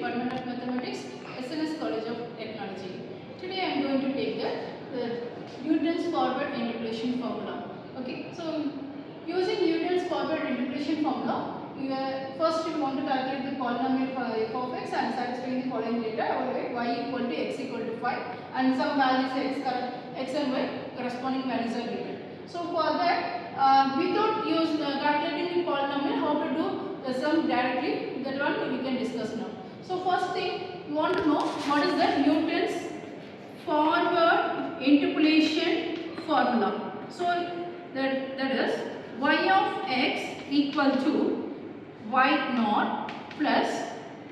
Department of Mathematics, SNS College of Technology. Today I am going to take the Newton's forward interpolation formula. Okay, so using Newton's forward interpolation formula, first you want to calculate the polynomial for f of x and satisfying the following data: y equal to x equal to 5 and some values x and y corresponding values are given. So for that, without calculating the polynomial, how to do the sum directly, that one we can discuss now. So first thing, you want to know what is the Newton's forward interpolation formula. So that is y of x equal to y naught plus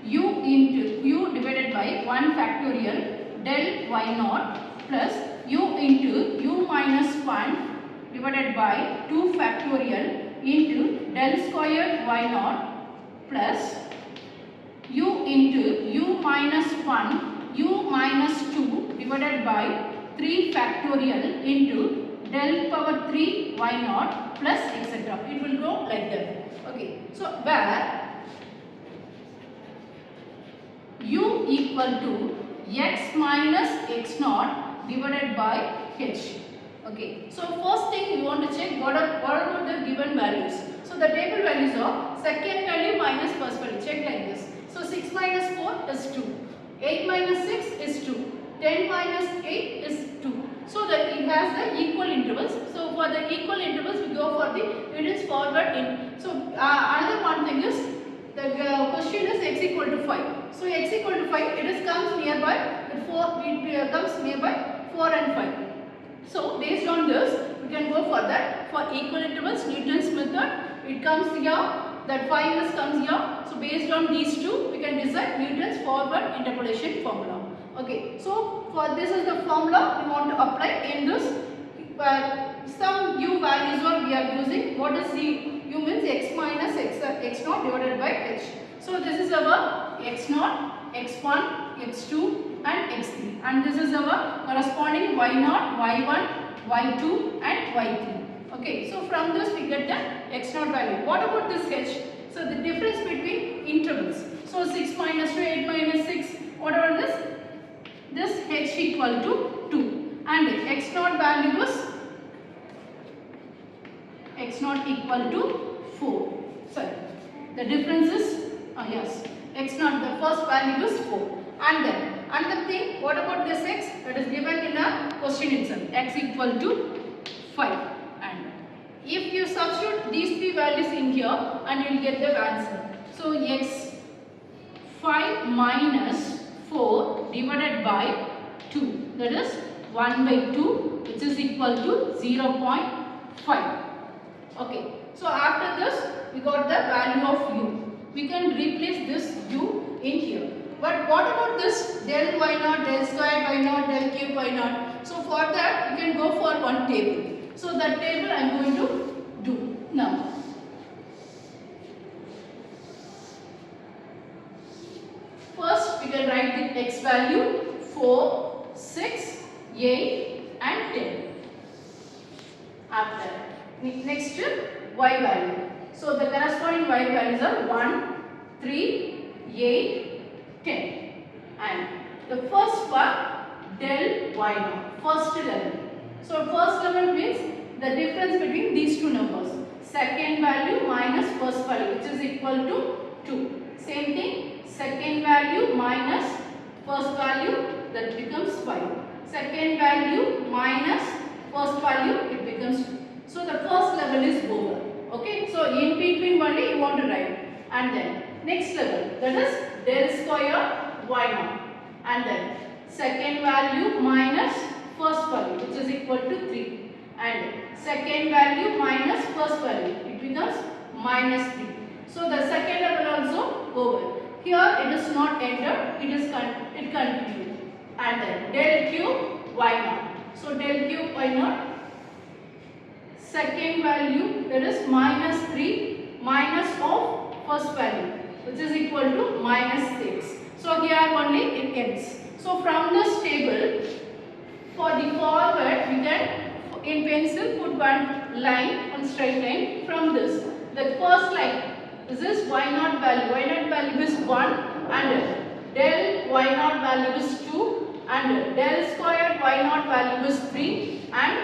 u into u divided by 1 factorial del y naught plus u into u minus 1 divided by 2 factorial into del square y naught plus u into u minus 1 u minus 2 divided by 3 factorial into del power 3 y naught plus etc. It will go like that. Okay, so where u equal to x minus x naught divided by h. Okay, so first thing you want to check what are the given values. So the table values are second value minus first value. Check like this. So 6 minus 4 is 2, 8 minus 6 is 2, 10 minus 8 is 2. So that it has the equal intervals. So for the equal intervals we go for the Newton's forward in. So another one thing is the question is x equal to 5. So x equal to 5, it comes nearby. It comes nearby 4 and 5. So based on this, we can go for that. For equal intervals, Newton's method, it comes here. That 5 comes here. So based on these two, we can decide Newton's forward interpolation formula. Okay. So for this is the formula we want to apply in this. Some u values are we are using. What is the u means x minus x naught divided by h. So this is our x naught, x1, x2 and x3, and this is our corresponding y naught, y1, y2 and y3. Okay, so from this we get the x naught value. What about this h? So the difference between intervals. So 6 minus 2, 8 minus 6, whatever this, this h equal to 2 and x naught value is x naught equal to 4. Sorry, the difference is yes, x naught, the first value is 4. And then another thing, what about this x? That is given in a question itself, x equal to 5. And if you substitute these three values in here and you will get the answer. So x 5 minus 4 divided by 2, that is 1 by 2, which is equal to 0.5. Okay, so after this we got the value of u. We can replace this u in here. But what about this del y naught, del square y naught, del cube y naught? So for that we can go for one table. So that table I am going to do now. First we can write the x value 4, 6, 8 and 10. After next y value. So the corresponding y values are 1, 3, 8, 10. And the first one del y naught, first level. So first level means the difference between these two numbers. Second value minus first value, which is equal to 2. Same thing, second value minus first value, that becomes 5. Second value minus first value, it becomes 2. So the first level is over. Okay, so in between only you want to write. And then next level, that is del square y naught. And then second value minus first value, which is equal to 3. And second value minus first value, it becomes minus 3. So the second level also over. Here it is not entered, it continued. And then del cube y naught. So del cube y naught, second value, that is minus 3 minus of first value, which is equal to minus 6. So here only it ends. So from this table, for the forward we can in pencil put one line, one straight line from this. The first line, this is y naught value is 1 and value is 2 and del squared y naught value is 3 and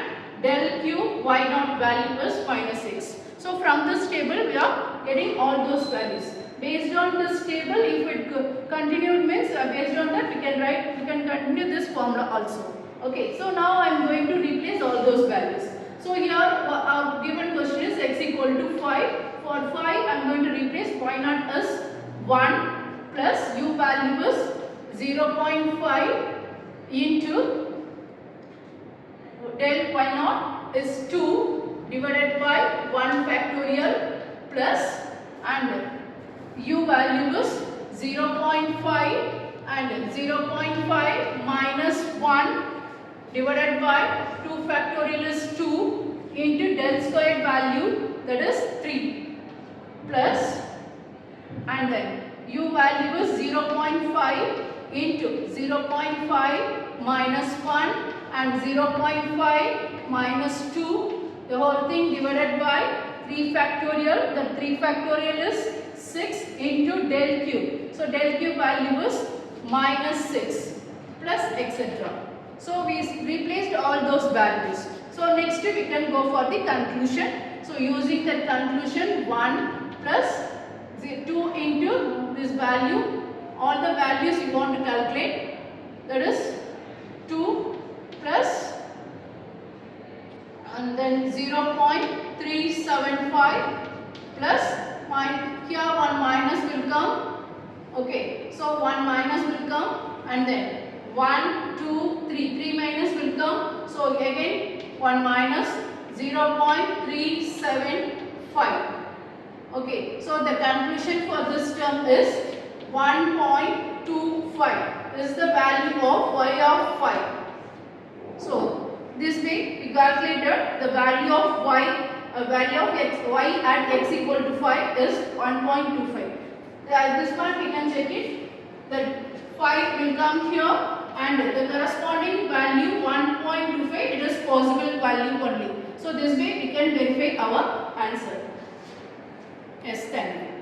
del cube y naught value is minus 6. So from this table we are getting all those values. Based on this table, if it continued means based on that we can continue this formula also. Okay, so now I am going to replace all those values. So here our given question is x equal to 5. For 5 I am going to replace y naught as 1 plus u value is 0.5 into del y naught is 2 divided by 1 factorial plus and u value is 0.5 and 0.5 minus 1 divided by 2 factorial is 2 into del squared value, that is 3, plus and then u value is 0.5 into 0.5 minus 1 and 0.5 minus 2, the whole thing divided by 3 factorial. The 3 factorial is 6 into del cube. So del cube value is minus 6 plus etc. So we replaced all those values. So next we can go for the conclusion. So using the conclusion 1 plus 2 into this value, all the values you want to calculate, that is 2 plus and then 0.375 plus here one minus will come. Okay, so one minus will come and then 1, 2, 3 minus will come. So again 1 minus 0.375. Okay, so the conclusion for this term is 1.25 is the value of y of 5. So this way we calculated the value of y, value of y at x equal to 5 is 1.25. This one we can check it. The 5 will come here and the corresponding value 1.25, it is possible value only. So this way we can verify our answer. Yes, thank you.